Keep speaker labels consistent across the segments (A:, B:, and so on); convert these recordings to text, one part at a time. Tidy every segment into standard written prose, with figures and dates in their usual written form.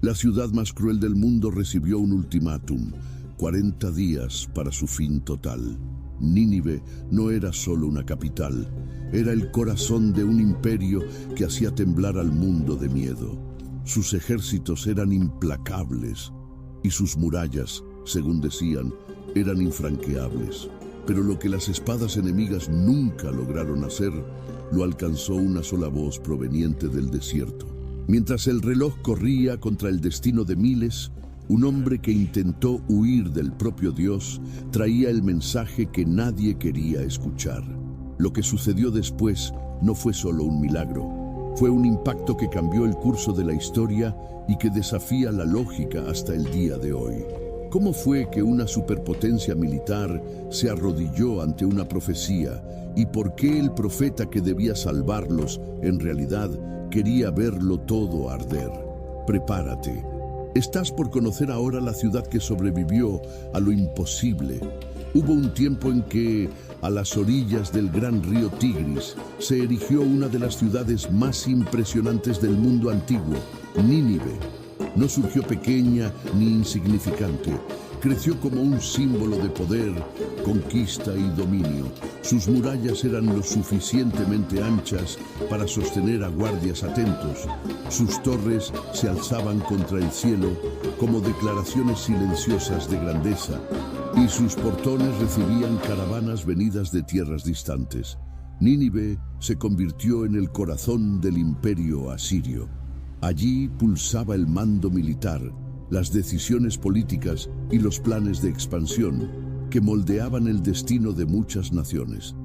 A: La ciudad más cruel del mundo recibió un ultimátum: 40 días para su fin total. Nínive no era solo una capital, era el corazón de un imperio que hacía temblar al mundo de miedo. Sus ejércitos eran implacables y sus murallas, según decían, eran infranqueables. Pero lo que las espadas enemigas nunca lograron hacer, lo alcanzó una sola voz proveniente del desierto. Mientras el reloj corría contra el destino de miles, un hombre que intentó huir del propio Dios traía el mensaje que nadie quería escuchar. Lo que sucedió después no fue solo un milagro, fue un impacto que cambió el curso de la historia y que desafía la lógica hasta el día de hoy. ¿Cómo fue que una superpotencia militar se arrodilló ante una profecía? ¿Y por qué el profeta que debía salvarlos, en realidad, quería verlo todo arder? Prepárate. Estás por conocer ahora la ciudad que sobrevivió a lo imposible. Hubo un tiempo en que, a las orillas del gran río Tigris, se erigió una de las ciudades más impresionantes del mundo antiguo, Nínive. No surgió pequeña ni insignificante. Creció como un símbolo de poder, conquista y dominio. Sus murallas eran lo suficientemente anchas para sostener a guardias atentos. Sus torres se alzaban contra el cielo como declaraciones silenciosas de grandeza, y sus portones recibían caravanas venidas de tierras distantes. Nínive se convirtió en el corazón del imperio asirio. Allí pulsaba el mando militar, las decisiones políticas y los planes de expansión que moldeaban el destino de muchas naciones.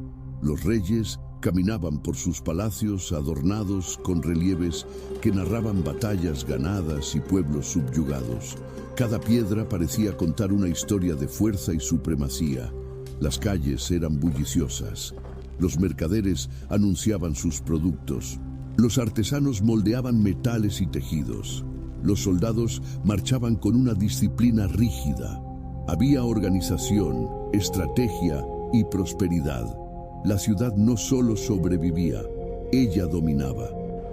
A: Los reyes caminaban por sus palacios adornados con relieves que narraban batallas ganadas y pueblos subyugados. Cada piedra parecía contar una historia de fuerza y supremacía. Las calles eran bulliciosas. Los mercaderes anunciaban sus productos. Los artesanos moldeaban metales y tejidos. Los soldados marchaban con una disciplina rígida. Había organización, estrategia y prosperidad. La ciudad no solo sobrevivía, ella dominaba.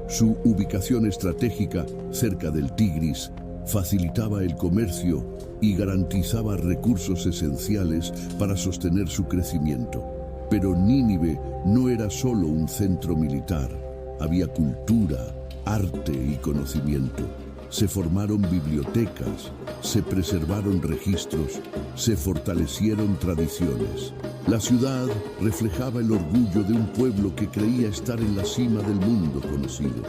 A: Su ubicación estratégica, cerca del Tigris, facilitaba el comercio y garantizaba recursos esenciales para sostener su crecimiento. Pero Nínive no era solo un centro militar. Había cultura, arte y conocimiento. Se formaron bibliotecas, se preservaron registros, se fortalecieron tradiciones. La ciudad reflejaba el orgullo de un pueblo que creía estar en la cima del mundo conocido.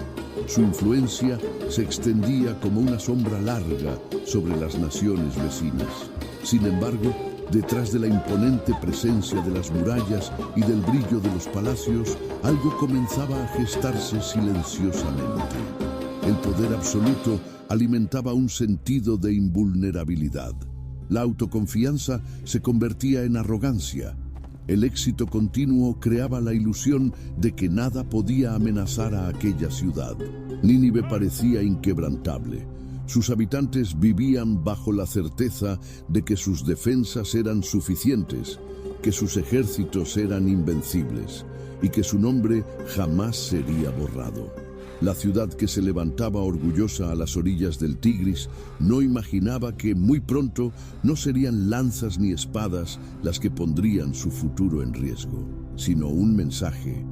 A: Su influencia se extendía como una sombra larga sobre las naciones vecinas. Sin embargo, detrás de la imponente presencia de las murallas y del brillo de los palacios, algo comenzaba a gestarse silenciosamente. El poder absoluto alimentaba un sentido de invulnerabilidad. La autoconfianza se convertía en arrogancia. El éxito continuo creaba la ilusión de que nada podía amenazar a aquella ciudad. Nínive parecía inquebrantable. Sus habitantes vivían bajo la certeza de que sus defensas eran suficientes, que sus ejércitos eran invencibles y que su nombre jamás sería borrado. La ciudad que se levantaba orgullosa a las orillas del Tigris no imaginaba que muy pronto no serían lanzas ni espadas las que pondrían su futuro en riesgo, sino un mensaje,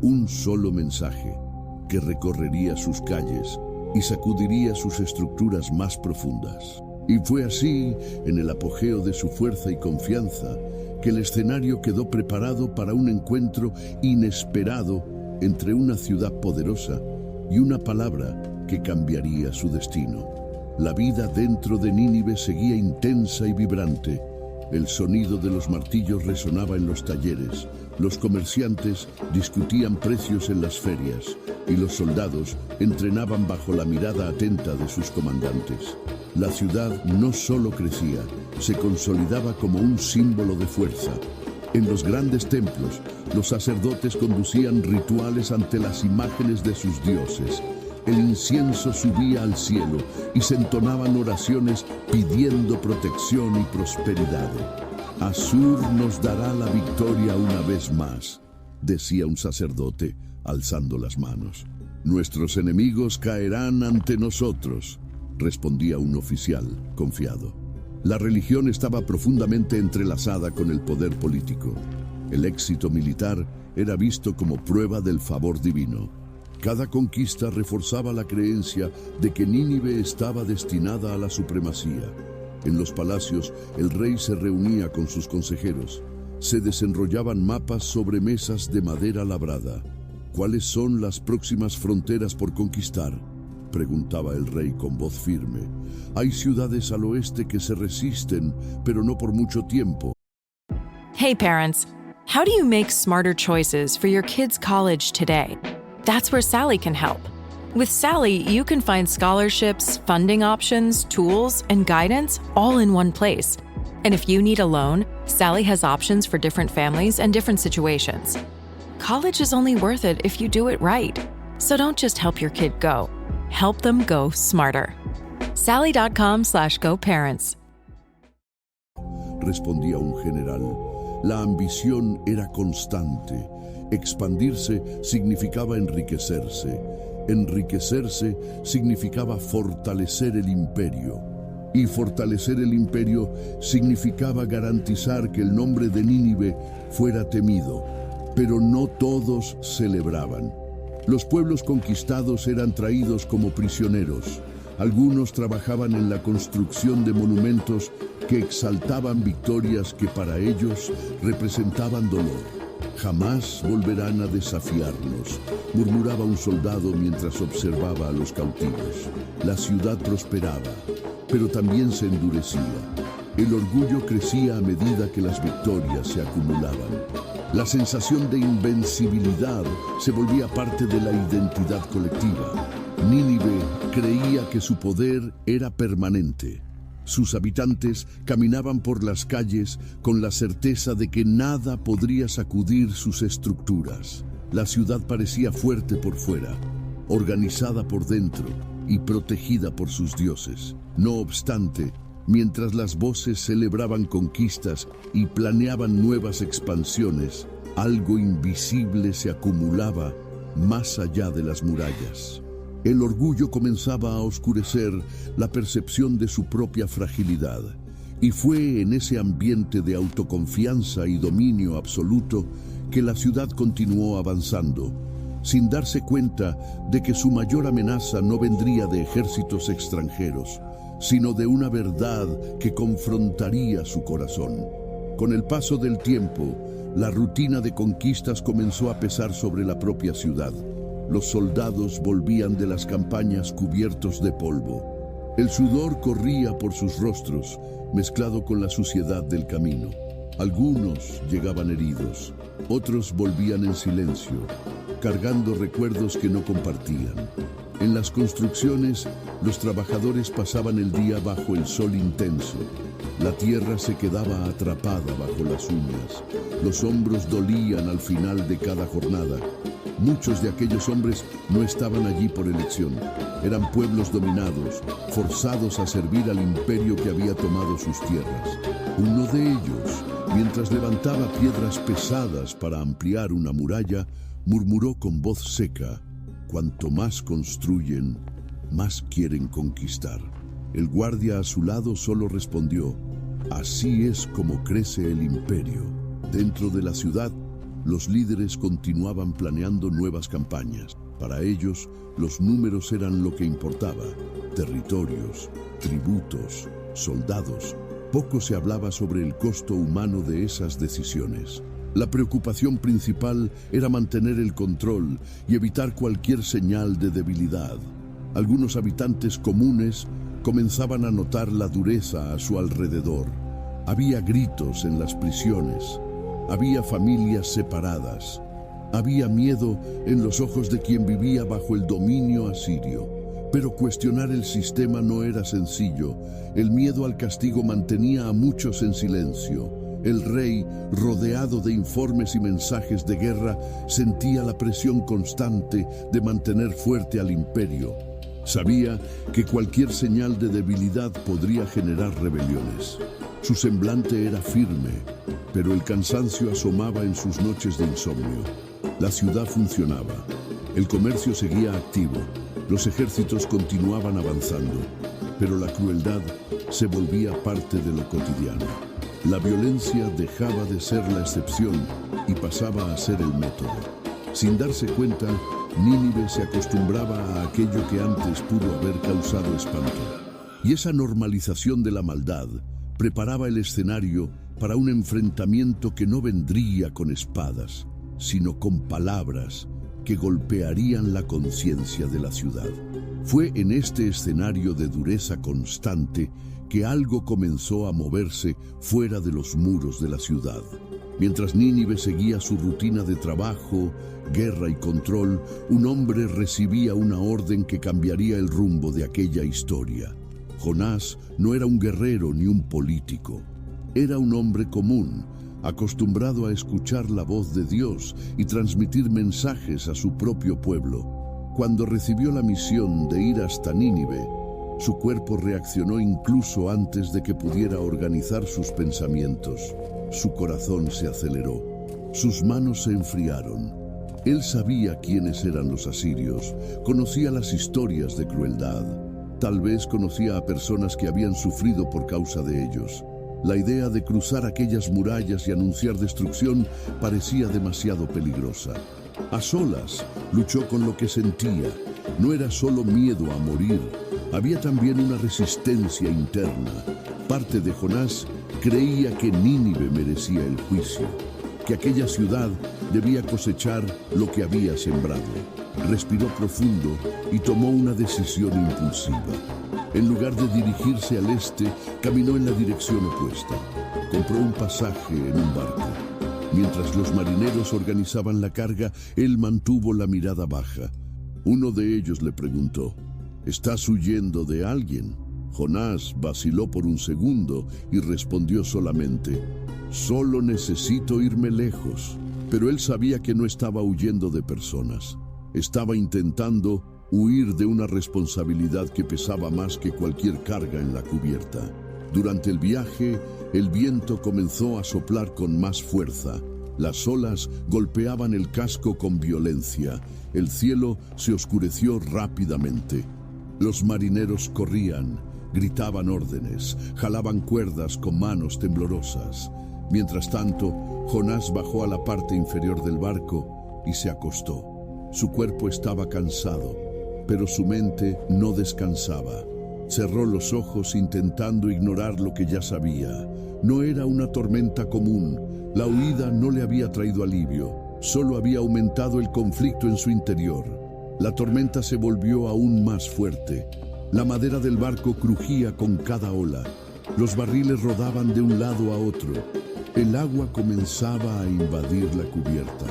A: un solo mensaje, que recorrería sus calles y sacudiría sus estructuras más profundas. Y fue así, en el apogeo de su fuerza y confianza, que el escenario quedó preparado para un encuentro inesperado entre una ciudad poderosa y una palabra que cambiaría su destino. La vida dentro de Nínive seguía intensa y vibrante. El sonido de los martillos resonaba en los talleres, los comerciantes discutían precios en las ferias y los soldados entrenaban bajo la mirada atenta de sus comandantes. La ciudad no solo crecía, se consolidaba como un símbolo de fuerza. En los grandes templos, los sacerdotes conducían rituales ante las imágenes de sus dioses. El incienso subía al cielo y se entonaban oraciones pidiendo protección y prosperidad. Asur nos dará la victoria una vez más, decía un sacerdote, alzando las manos. Nuestros enemigos caerán ante nosotros. respondía un oficial, confiado. La religión estaba profundamente entrelazada con el poder político. El éxito militar era visto como prueba del favor divino. Cada conquista reforzaba la creencia de que Nínive estaba destinada a la supremacía. En los palacios, el rey se reunía con sus consejeros. Se desenrollaban mapas sobre mesas de madera labrada. ¿Cuáles son las próximas fronteras por conquistar?, preguntaba el rey con voz firme. Hay ciudades al oeste que se resisten, pero no por mucho tiempo.
B: Hey parents, how do you make smarter choices for your kids' college today? That's where Sally can help. With Sally, you can find scholarships, funding options, tools, and guidance all in one place. And if you need a loan, Sally has options for different families and different situations. College is only worth it if you do it right. So don't just help your kid go. Help them go smarter. Sally.com/GoParents.
A: Respondía un general. La ambición era constante. Expandirse significaba enriquecerse. Enriquecerse significaba fortalecer el imperio. Y fortalecer el imperio significaba garantizar que el nombre de Nínive fuera temido. Pero no todos celebraban. Los pueblos conquistados eran traídos como prisioneros. Algunos trabajaban en la construcción de monumentos que exaltaban victorias que para ellos representaban dolor. Jamás volverán a desafiarnos, murmuraba un soldado mientras observaba a los cautivos. La ciudad prosperaba, pero también se endurecía. El orgullo crecía a medida que las victorias se acumulaban. La sensación de invencibilidad se volvía parte de la identidad colectiva. Nínive creía que su poder era permanente. Sus habitantes caminaban por las calles con la certeza de que nada podría sacudir sus estructuras. La ciudad parecía fuerte por fuera, organizada por dentro y protegida por sus dioses. No obstante, mientras las voces celebraban conquistas y planeaban nuevas expansiones, algo invisible se acumulaba más allá de las murallas. El orgullo comenzaba a oscurecer la percepción de su propia fragilidad, y fue en ese ambiente de autoconfianza y dominio absoluto que la ciudad continuó avanzando, sin darse cuenta de que su mayor amenaza no vendría de ejércitos extranjeros, sino de una verdad que confrontaría su corazón. Con el paso del tiempo, la rutina de conquistas comenzó a pesar sobre la propia ciudad. Los soldados volvían de las campañas cubiertos de polvo. El sudor corría por sus rostros, mezclado con la suciedad del camino. Algunos llegaban heridos, otros volvían en silencio, cargando recuerdos que no compartían. En las construcciones, los trabajadores pasaban el día bajo el sol intenso. La tierra se quedaba atrapada bajo las uñas. Los hombros dolían al final de cada jornada. Muchos de aquellos hombres no estaban allí por elección. Eran pueblos dominados, forzados a servir al imperio que había tomado sus tierras. Uno de ellos, mientras levantaba piedras pesadas para ampliar una muralla, murmuró con voz seca: cuanto más construyen, más quieren conquistar. El guardia a su lado solo respondió: así es como crece el imperio. Dentro de la ciudad, los líderes continuaban planeando nuevas campañas. Para ellos, los números eran lo que importaba: territorios, tributos, soldados. Poco se hablaba sobre el costo humano de esas decisiones. La preocupación principal era mantener el control y evitar cualquier señal de debilidad. Algunos habitantes comunes comenzaban a notar la dureza a su alrededor. Había gritos en las prisiones. Había familias separadas. Había miedo en los ojos de quien vivía bajo el dominio asirio. Pero cuestionar el sistema no era sencillo. El miedo al castigo mantenía a muchos en silencio. El rey, rodeado de informes y mensajes de guerra, sentía la presión constante de mantener fuerte al imperio. Sabía que cualquier señal de debilidad podría generar rebeliones. Su semblante era firme, pero el cansancio asomaba en sus noches de insomnio. La ciudad funcionaba. El comercio seguía activo. Los ejércitos continuaban avanzando, pero la crueldad se volvía parte de lo cotidiano. La violencia dejaba de ser la excepción y pasaba a ser el método. Sin darse cuenta, Nínive se acostumbraba a aquello que antes pudo haber causado espanto. Y esa normalización de la maldad preparaba el escenario para un enfrentamiento que no vendría con espadas, sino con palabras que golpearían la conciencia de la ciudad. Fue en este escenario de dureza constante que algo comenzó a moverse fuera de los muros de la ciudad. Mientras Nínive seguía su rutina de trabajo, guerra y control, un hombre recibía una orden que cambiaría el rumbo de aquella historia. Jonás no era un guerrero ni un político. Era un hombre común, acostumbrado a escuchar la voz de Dios y transmitir mensajes a su propio pueblo. Cuando recibió la misión de ir hasta Nínive, su cuerpo reaccionó incluso antes de que pudiera organizar sus pensamientos. Su corazón se aceleró, sus manos se enfriaron. Él sabía quiénes eran los asirios, conocía las historias de crueldad. Tal vez conocía a personas que habían sufrido por causa de ellos. La idea de cruzar aquellas murallas y anunciar destrucción parecía demasiado peligrosa. A solas, luchó con lo que sentía. No era solo miedo a morir, había también una resistencia interna. Parte de Jonás creía que Nínive merecía el juicio, que aquella ciudad debía cosechar lo que había sembrado. Respiró profundo y tomó una decisión impulsiva. En lugar de dirigirse al este, caminó en la dirección opuesta. Compró un pasaje en un barco. Mientras los marineros organizaban la carga, él mantuvo la mirada baja. Uno de ellos le preguntó: ¿estás huyendo de alguien? Jonás vaciló por un segundo y respondió solamente: solo necesito irme lejos. Pero él sabía que no estaba huyendo de personas. Estaba intentando huir de una responsabilidad que pesaba más que cualquier carga en la cubierta. Durante el viaje, el viento comenzó a soplar con más fuerza. Las olas golpeaban el casco con violencia. El cielo se oscureció rápidamente. Los marineros corrían, gritaban órdenes, jalaban cuerdas con manos temblorosas. Mientras tanto, Jonás bajó a la parte inferior del barco y se acostó. Su cuerpo estaba cansado, pero su mente no descansaba. Cerró los ojos intentando ignorar lo que ya sabía. No era una tormenta común. La huida no le había traído alivio, solo había aumentado el conflicto en su interior. La tormenta se volvió aún más fuerte. La madera del barco crujía con cada ola. Los barriles rodaban de un lado a otro. El agua comenzaba a invadir la cubierta.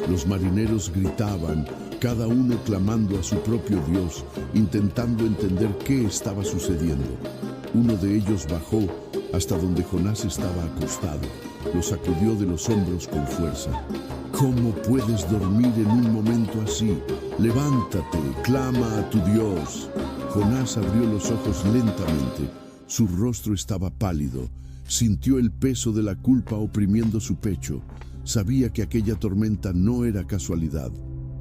A: Los marineros gritaban, cada uno clamando a su propio Dios, intentando entender qué estaba sucediendo. Uno de ellos bajó hasta donde Jonás estaba acostado. Lo sacudió de los hombros con fuerza. ¿Cómo puedes dormir en un momento así? Levántate, clama a tu Dios. Jonás abrió los ojos lentamente. Su rostro estaba pálido. Sintió el peso de la culpa oprimiendo su pecho. Sabía que aquella tormenta no era casualidad.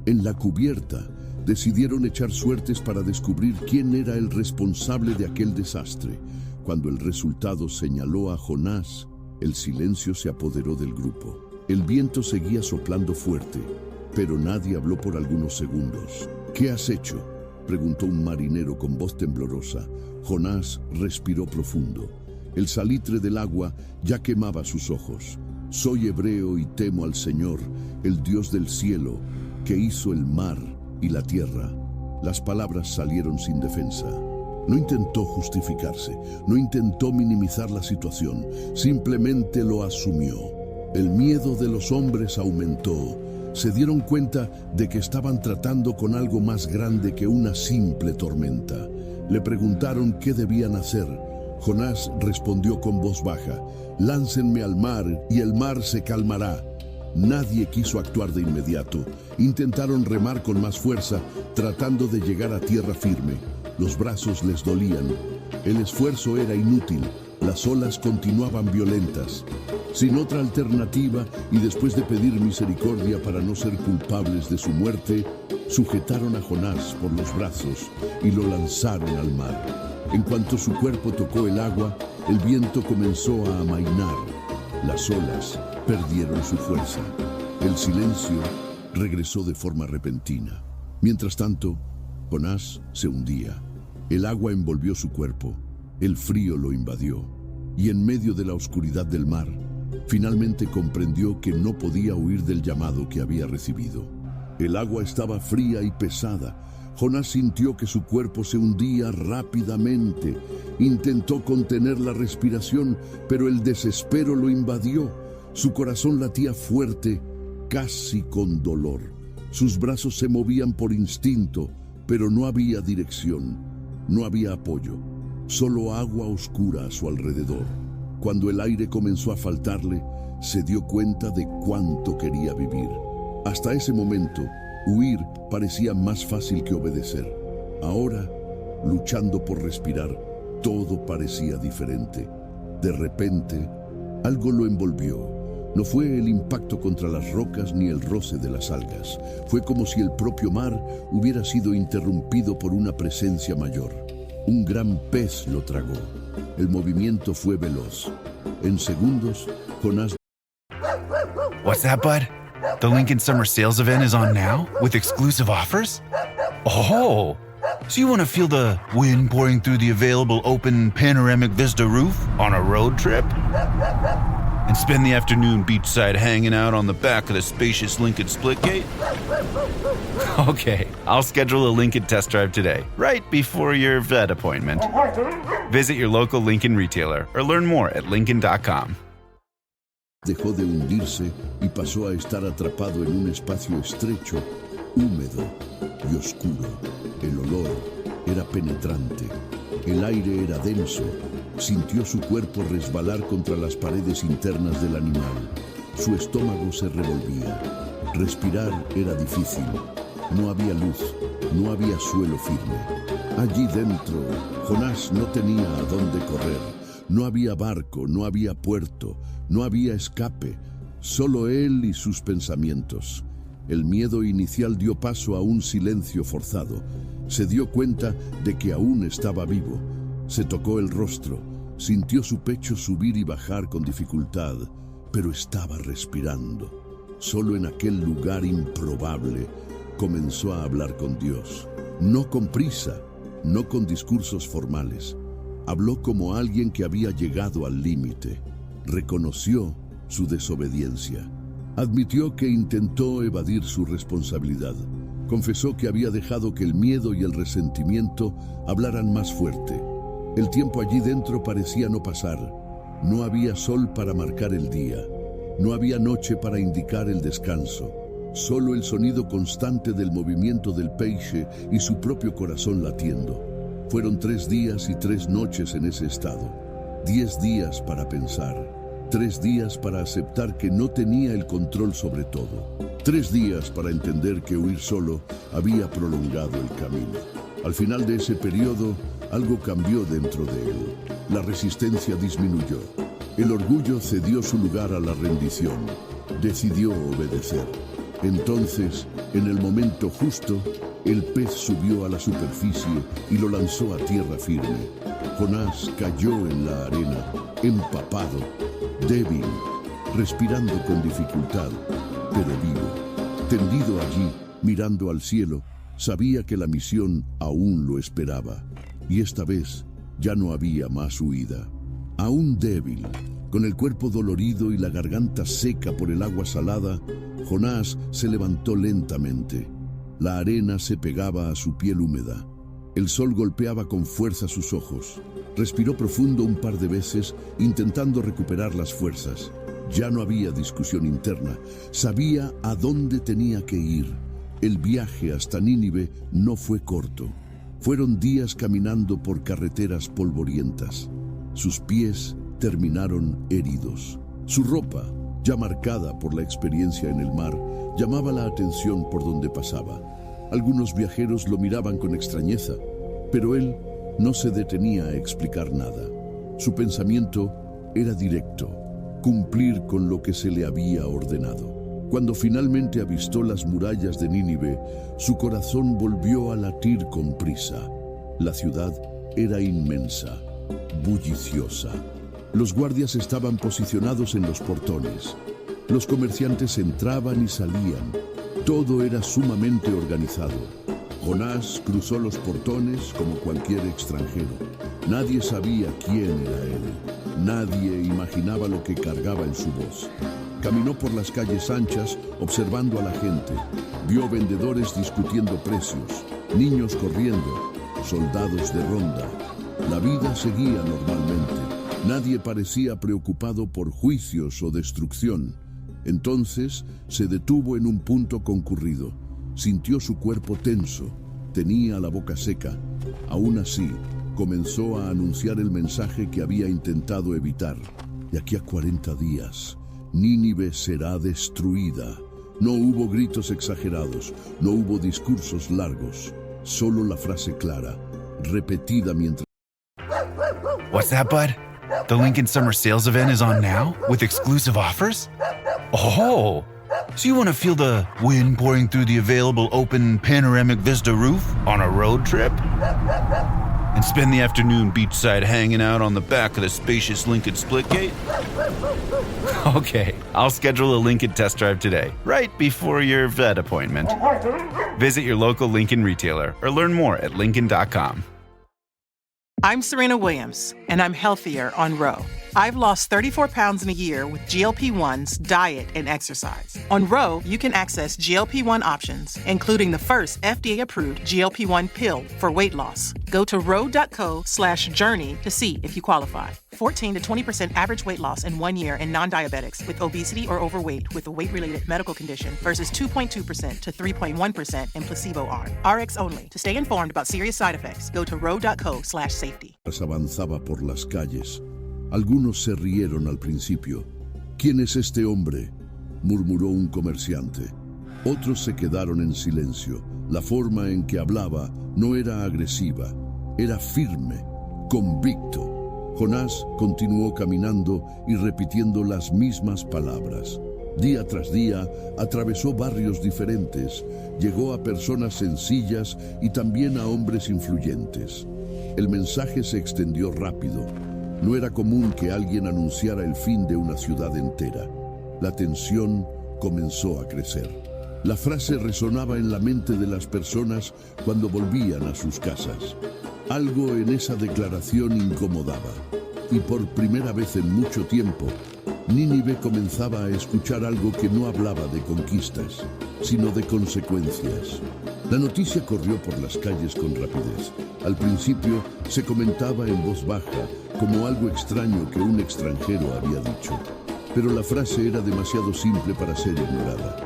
A: En la cubierta, decidieron echar suertes para descubrir quién era el responsable de aquel desastre. Cuando el resultado señaló a Jonás, el silencio se apoderó del grupo. El viento seguía soplando fuerte, pero nadie habló por algunos segundos. ¿Qué has hecho?, preguntó un marinero con voz temblorosa. Jonás respiró profundo. El salitre del agua ya quemaba sus ojos. Soy hebreo y temo al Señor, el Dios del cielo, que hizo el mar y la tierra. Las palabras salieron sin defensa. No intentó justificarse, no intentó minimizar la situación, simplemente lo asumió. El miedo de los hombres aumentó. Se dieron cuenta de que estaban tratando con algo más grande que una simple tormenta. Le preguntaron qué debían hacer. Jonás respondió con voz baja: láncenme al mar y el mar se calmará. Nadie quiso actuar de inmediato. Intentaron remar con más fuerza, tratando de llegar a tierra firme. Los brazos les dolían. El esfuerzo era inútil. Las olas continuaban violentas. Sin otra alternativa, y después de pedir misericordia para no ser culpables de su muerte, sujetaron a Jonás por los brazos y lo lanzaron al mar. En cuanto su cuerpo tocó el agua, el viento comenzó a amainar. Las olas perdieron su fuerza. El silencio regresó de forma repentina. Mientras tanto, Jonás se hundía. El agua envolvió su cuerpo, el frío lo invadió, y en medio de la oscuridad del mar, finalmente comprendió que no podía huir del llamado que había recibido. El agua estaba fría y pesada. Jonás sintió que su cuerpo se hundía rápidamente. Intentó contener la respiración, pero el desespero lo invadió. Su corazón latía fuerte, casi con dolor. Sus brazos se movían por instinto, pero no había dirección, no había apoyo, solo agua oscura a su alrededor. Cuando el aire comenzó a faltarle, se dio cuenta de cuánto quería vivir. Hasta ese momento, huir parecía más fácil que obedecer. Ahora, luchando por respirar, todo parecía diferente. De repente, algo lo envolvió. No fue el impacto contra las rocas ni el roce de las algas. Fue como si el propio mar hubiera sido interrumpido por una presencia mayor. Un gran pez lo tragó. El movimiento fue veloz. En segundos, Jonás...
C: What's that, bud? The Lincoln Summer Sales Event is on now with exclusive offers? Oh, so you want to feel the wind pouring through the available open panoramic vista roof on a road trip? And spend the afternoon beachside hanging out on the back of the spacious Lincoln Splitgate? Okay, I'll schedule a Lincoln test drive today, right before your vet appointment. Visit your local Lincoln retailer or learn more at Lincoln.com.
A: Dejó de hundirse y pasó a estar atrapado en un espacio estrecho, húmedo y oscuro. El olor era penetrante, el aire era denso. Sintió su cuerpo resbalar contra las paredes internas del animal. Su estómago se revolvía. Respirar era difícil. No había luz, no había suelo firme. Allí dentro, Jonás no tenía a dónde correr. No había barco, no había puerto, no había escape. Solo él y sus pensamientos. El miedo inicial dio paso a un silencio forzado. Se dio cuenta de que aún estaba vivo. Se tocó el rostro, sintió su pecho subir y bajar con dificultad, pero estaba respirando. Solo en aquel lugar improbable comenzó a hablar con Dios. No con prisa, no con discursos formales. Habló como alguien que había llegado al límite. Reconoció su desobediencia. Admitió que intentó evadir su responsabilidad. Confesó que había dejado que el miedo y el resentimiento hablaran más fuerte. El tiempo allí dentro parecía no pasar. No había sol para marcar el día. No había noche para indicar el descanso. Solo el sonido constante del movimiento del peixe y su propio corazón latiendo. Fueron 3 días y 3 noches en ese estado. 10 días para pensar. 3 días para aceptar que no tenía el control sobre todo. 3 días para entender que huir solo había prolongado el camino. Al final de ese periodo, algo cambió dentro de él. La resistencia disminuyó. El orgullo cedió su lugar a la rendición. Decidió obedecer. Entonces, en el momento justo, el pez subió a la superficie y lo lanzó a tierra firme. Jonás cayó en la arena, empapado, débil, respirando con dificultad, pero vivo. Tendido allí, mirando al cielo, sabía que la misión aún lo esperaba. Y esta vez ya no había más huida. Aún débil, con el cuerpo dolorido y la garganta seca por el agua salada, Jonás se levantó lentamente. La arena se pegaba a su piel húmeda. El sol golpeaba con fuerza sus ojos. Respiró profundo un par de veces, intentando recuperar las fuerzas. Ya no había discusión interna. Sabía a dónde tenía que ir. El viaje hasta Nínive no fue corto. Fueron días caminando por carreteras polvorientas. Sus pies terminaron heridos. Su ropa, ya marcada por la experiencia en el mar, llamaba la atención por donde pasaba. Algunos viajeros lo miraban con extrañeza, pero él no se detenía a explicar nada. Su pensamiento era directo. cumplir con lo que se le había ordenado. Cuando finalmente avistó las murallas de Nínive, su corazón volvió a latir con prisa. La ciudad era inmensa, bulliciosa. Los guardias estaban posicionados en los portones. Los comerciantes entraban y salían. Todo era sumamente organizado. Jonás cruzó los portones como cualquier extranjero. Nadie sabía quién era él. Nadie imaginaba lo que cargaba en su voz. Caminó por las calles anchas observando a la gente. Vio vendedores discutiendo precios, niños corriendo, soldados de ronda. La vida seguía normalmente. Nadie parecía preocupado por juicios o destrucción. Entonces se detuvo en un punto concurrido. Sintió su cuerpo tenso. Tenía la boca seca. Aún así, comenzó a anunciar el mensaje que había intentado evitar. De aquí a 40 días, Nínive será destruida. No hubo gritos exagerados, no hubo discursos largos, solo la frase clara, repetida mientras...
C: What's that, bud? The Lincoln Summer Sales event is on now with exclusive offers? Oh, so you want to feel the wind pouring through the available open panoramic vista roof on a road trip? And spend the afternoon beachside hanging out on the back of the spacious Lincoln Splitgate? Okay, I'll schedule a Lincoln test drive today, right before your vet appointment. Visit your local Lincoln retailer or learn more at Lincoln.com.
D: I'm Serena Williams, and I'm healthier on Ro. I've lost 34 pounds in a year with GLP-1s, diet, and exercise. On Ro, you can access GLP-1 options, including the first FDA-approved GLP-1 pill for weight loss. Go to ro.co/journey to see if you qualify. 14 to 20% average weight loss in 1 year in non-diabetics with obesity or overweight with a weight-related medical condition versus 2.2% to 3.1% in placebo arm. RX only. To stay informed about serious side effects, go to ro.co/safety.
A: Avanzaba por las calles. Algunos se rieron al principio. ¿Quién es este hombre?, murmuró un comerciante. Otros se quedaron en silencio. La forma en que hablaba no era agresiva, era firme, convicto. Jonás continuó caminando y repitiendo las mismas palabras. Día tras día atravesó barrios diferentes, llegó a personas sencillas y también a hombres influyentes. El mensaje se extendió rápido. No era común que alguien anunciara el fin de una ciudad entera. La tensión comenzó a crecer. La frase resonaba en la mente de las personas cuando volvían a sus casas. Algo en esa declaración incomodaba. Y por primera vez en mucho tiempo, Nínive comenzaba a escuchar algo que no hablaba de conquistas, sino de consecuencias. La noticia corrió por las calles con rapidez. Al principio se comentaba en voz baja, como algo extraño que un extranjero había dicho. Pero la frase era demasiado simple para ser ignorada.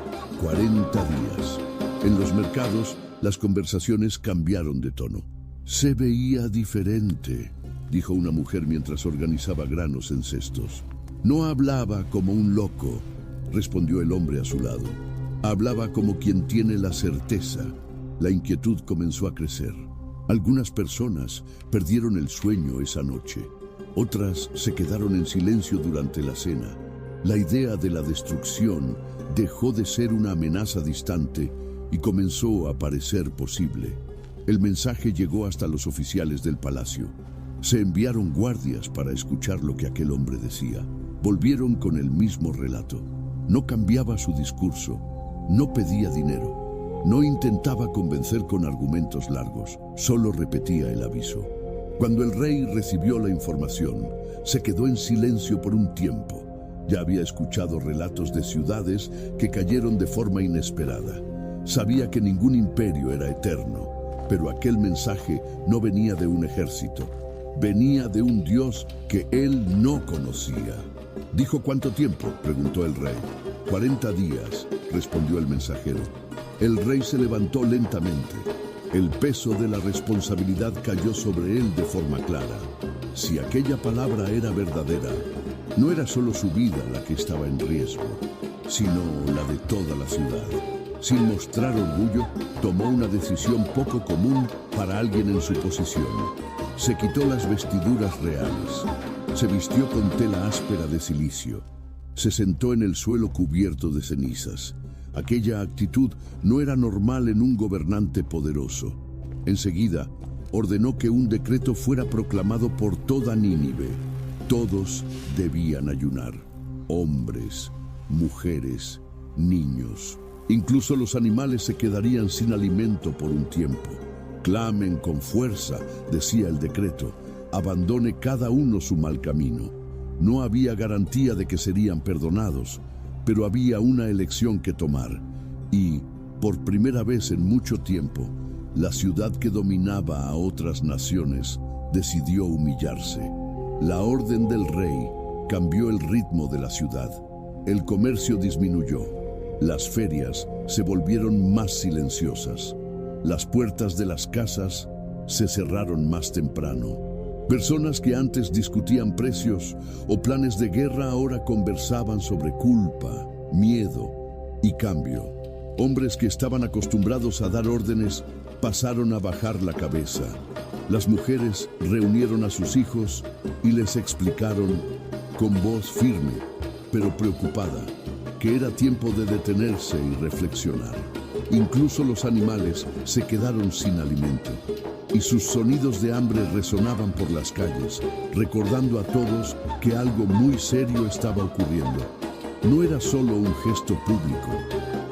A: 40 días. En los mercados, las conversaciones cambiaron de tono. Se veía diferente, dijo una mujer mientras organizaba granos en cestos. No hablaba como un loco, respondió el hombre a su lado. Hablaba como quien tiene la certeza. La inquietud comenzó a crecer. Algunas personas perdieron el sueño esa noche. Otras se quedaron en silencio durante la cena. La idea de la destrucción dejó de ser una amenaza distante y comenzó a parecer posible. El mensaje llegó hasta los oficiales del palacio. Se enviaron guardias para escuchar lo que aquel hombre decía. Volvieron con el mismo relato. No cambiaba su discurso, no pedía dinero, no intentaba convencer con argumentos largos, solo repetía el aviso. Cuando el rey recibió la información, se quedó en silencio por un tiempo. Ya había escuchado relatos de ciudades que cayeron de forma inesperada. Sabía que ningún imperio era eterno, pero aquel mensaje no venía de un ejército. Venía de un Dios que él no conocía. ¿Dijo cuánto tiempo?, preguntó el rey. 40 días, respondió el mensajero. El rey se levantó lentamente. El peso de la responsabilidad cayó sobre él de forma clara. Si aquella palabra era verdadera, no era solo su vida la que estaba en riesgo, sino la de toda la ciudad. Sin mostrar orgullo, tomó una decisión poco común para alguien en su posición. Se quitó las vestiduras reales. Se vistió con tela áspera de silicio. Se sentó en el suelo cubierto de cenizas. Aquella actitud no era normal en un gobernante poderoso. Enseguida, ordenó que un decreto fuera proclamado por toda Nínive. Todos debían ayunar. Hombres, mujeres, niños. Incluso los animales se quedarían sin alimento por un tiempo. Clamen con fuerza, decía el decreto. Abandone cada uno su mal camino. No había garantía de que serían perdonados, pero había una elección que tomar. Y, por primera vez en mucho tiempo, la ciudad que dominaba a otras naciones decidió humillarse. La orden del rey cambió el ritmo de la ciudad. El comercio disminuyó. Las ferias se volvieron más silenciosas. Las puertas de las casas se cerraron más temprano. Personas que antes discutían precios o planes de guerra ahora conversaban sobre culpa, miedo y cambio. Hombres que estaban acostumbrados a dar órdenes pasaron a bajar la cabeza. Las mujeres reunieron a sus hijos y les explicaron con voz firme, pero preocupada, que era tiempo de detenerse y reflexionar. Incluso los animales se quedaron sin alimento, y sus sonidos de hambre resonaban por las calles, recordando a todos que algo muy serio estaba ocurriendo. No era solo un gesto público.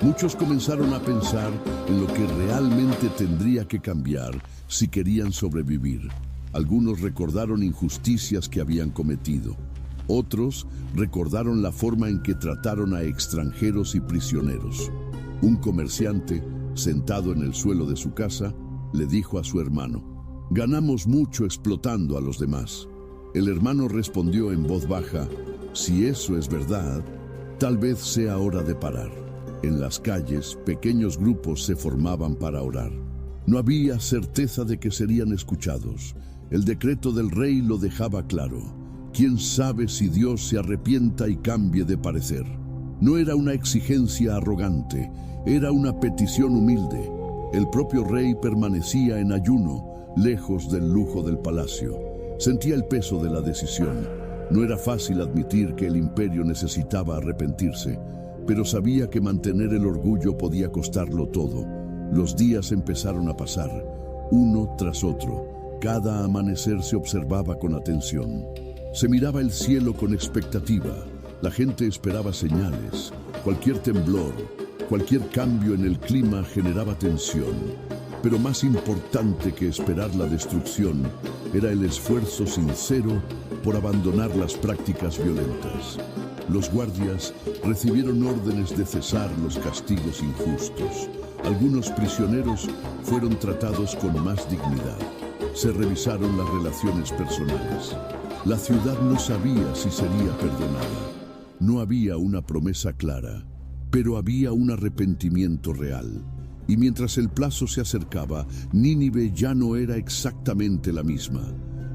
A: Muchos comenzaron a pensar en lo que realmente tendría que cambiar si querían sobrevivir. Algunos recordaron injusticias que habían cometido. Otros recordaron la forma en que trataron a extranjeros y prisioneros. Un comerciante, sentado en el suelo de su casa, le dijo a su hermano: «Ganamos mucho explotando a los demás». El hermano respondió en voz baja: «Si eso es verdad, tal vez sea hora de parar». En las calles, pequeños grupos se formaban para orar. No había certeza de que serían escuchados. El decreto del rey lo dejaba claro. ¿Quién sabe si Dios se arrepienta y cambie de parecer? No era una exigencia arrogante, era una petición humilde. El propio rey permanecía en ayuno, lejos del lujo del palacio. Sentía el peso de la decisión. No era fácil admitir que el imperio necesitaba arrepentirse, pero sabía que mantener el orgullo podía costarlo todo. Los días empezaron a pasar, uno tras otro. Cada amanecer se observaba con atención. Se miraba el cielo con expectativa. La gente esperaba señales. Cualquier temblor, cualquier cambio en el clima generaba tensión. Pero más importante que esperar la destrucción era el esfuerzo sincero por abandonar las prácticas violentas. Los guardias recibieron órdenes de cesar los castigos injustos. Algunos prisioneros fueron tratados con más dignidad. Se revisaron las relaciones personales. La ciudad no sabía si sería perdonada. No había una promesa clara, pero había un arrepentimiento real. Y mientras el plazo se acercaba, Nínive ya no era exactamente la misma.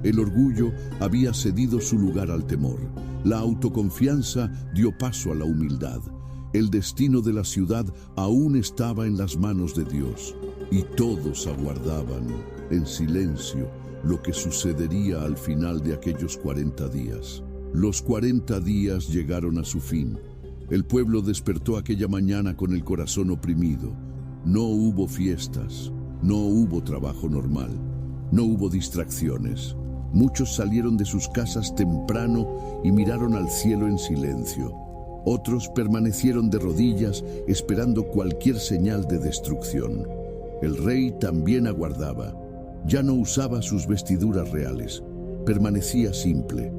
A: El orgullo había cedido su lugar al temor. La autoconfianza dio paso a la humildad. El destino de la ciudad aún estaba en las manos de Dios, y todos aguardaban, en silencio, lo que sucedería al final de aquellos 40 días. Los 40 días llegaron a su fin. El pueblo despertó aquella mañana con el corazón oprimido. No hubo fiestas, no hubo trabajo normal, no hubo distracciones. Muchos salieron de sus casas temprano y miraron al cielo en silencio. Otros permanecieron de rodillas esperando cualquier señal de destrucción. El rey también aguardaba. Ya no usaba sus vestiduras reales. Permanecía simple,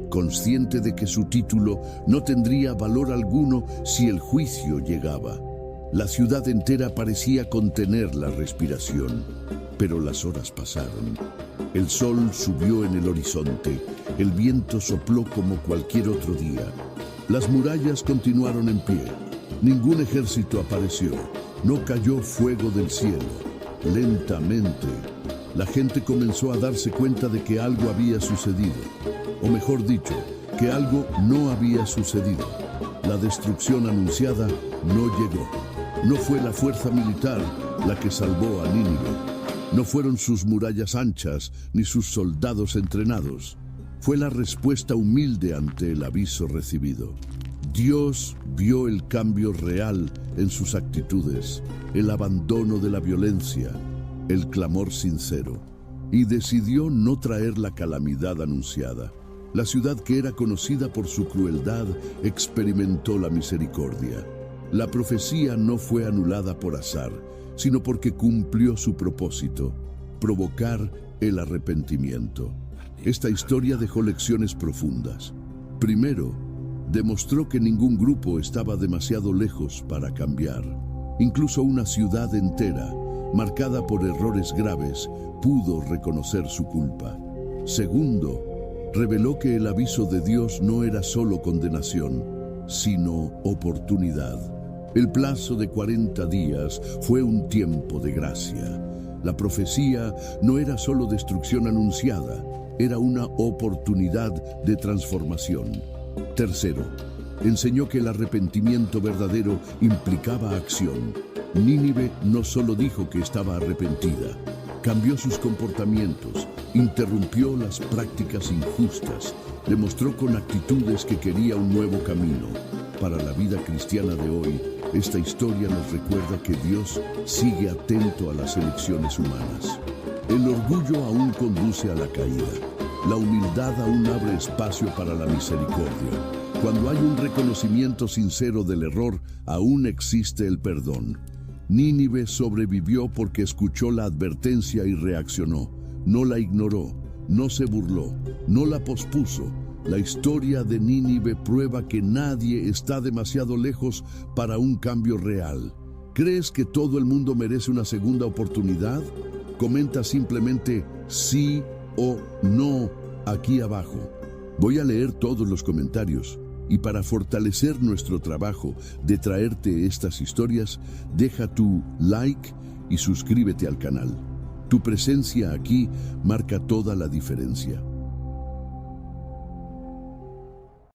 A: consciente de que su título no tendría valor alguno si el juicio llegaba. La ciudad entera parecía contener la respiración, pero las horas pasaron. El sol subió en el horizonte, el viento sopló como cualquier otro día. Las murallas continuaron en pie. Ningún ejército apareció. No cayó fuego del cielo. Lentamente, la gente comenzó a darse cuenta de que algo había sucedido. O mejor dicho, que algo no había sucedido. La destrucción anunciada no llegó. No fue la fuerza militar la que salvó a Nínive. No fueron sus murallas anchas ni sus soldados entrenados. Fue la respuesta humilde ante el aviso recibido. Dios vio el cambio real en sus actitudes, el abandono de la violencia, el clamor sincero, y decidió no traer la calamidad anunciada. La ciudad que era conocida por su crueldad experimentó la misericordia. La profecía no fue anulada por azar, sino porque cumplió su propósito, provocar el arrepentimiento. Esta historia dejó lecciones profundas. Primero, demostró que ningún grupo estaba demasiado lejos para cambiar. Incluso una ciudad entera, marcada por errores graves, pudo reconocer su culpa. Segundo, reveló que el aviso de Dios no era solo condenación, sino oportunidad. El plazo de 40 días fue un tiempo de gracia. La profecía no era solo destrucción anunciada, era una oportunidad de transformación. Tercero, enseñó que el arrepentimiento verdadero implicaba acción. Nínive no solo dijo que estaba arrepentida, cambió sus comportamientos, interrumpió las prácticas injustas, demostró con actitudes que quería un nuevo camino. Para la vida cristiana de hoy, esta historia nos recuerda que Dios sigue atento a las elecciones humanas. El orgullo aún conduce a la caída. La humildad aún abre espacio para la misericordia. Cuando hay un reconocimiento sincero del error, aún existe el perdón. Nínive sobrevivió porque escuchó la advertencia y reaccionó. No la ignoró, no se burló, no la pospuso. La historia de Nínive prueba que nadie está demasiado lejos para un cambio real. ¿Crees que todo el mundo merece una segunda oportunidad? Comenta simplemente sí o no aquí abajo. Voy a leer todos los comentarios. Y para fortalecer nuestro trabajo de traerte estas historias, deja tu like y suscríbete al canal. Tu presencia aquí marca toda la diferencia.